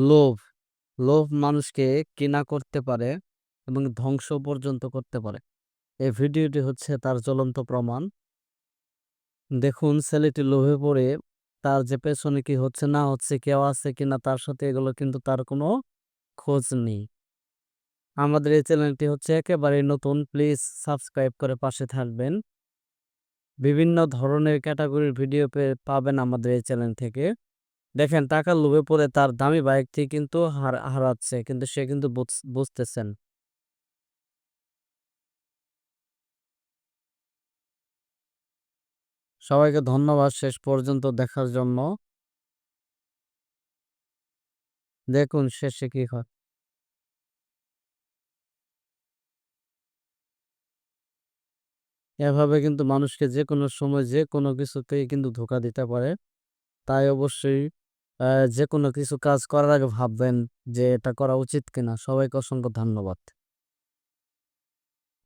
লোভ, লোভ মানুষকে ঘৃণা করতে পারে এবং ধ্বংস পর্যন্ত করতে পারে। এই ভিডিওটি হচ্ছে তার জ্বলন্ত প্রমাণ। দেখুন ছেলেটি লোভে পড়ে তার যে পেছনে কি হচ্ছে না হচ্ছে, কেউ আছে কিনা তার সাথে, এগুলো কিন্তু তার কোনো খোঁজ নেই। আমাদের এই চ্যানেলটি হচ্ছে একেবারেই নতুন। প্লিজ সাবস্ক্রাইব করে পাশে থাকবেন। বিভিন্ন ধরনের ক্যাটাগরির ভিডিও পাবেন আমাদের এই চ্যানেল থেকে। দেখেন টাকার লোভে পড়ে তার দামি বাইকটি কিন্তু হারাচ্ছে, কিন্তু সে কিন্তু বুঝতেছেন। সবাইকে ধন্যবাদ শেষ পর্যন্ত দেখার জন্য। দেখুন শেষে কি হয়। এভাবে কিন্তু মানুষকে যেকোনো সময় যেকোনো কিছুতেই কিন্তু ধোঁকা দিতে পারে। তাই অবশ্যই যেকোনো কিছু কাজ করার আগে ভাববেন যে এটা করা উচিত কিনা। সবাইকে অসংখ্য ধন্যবাদ।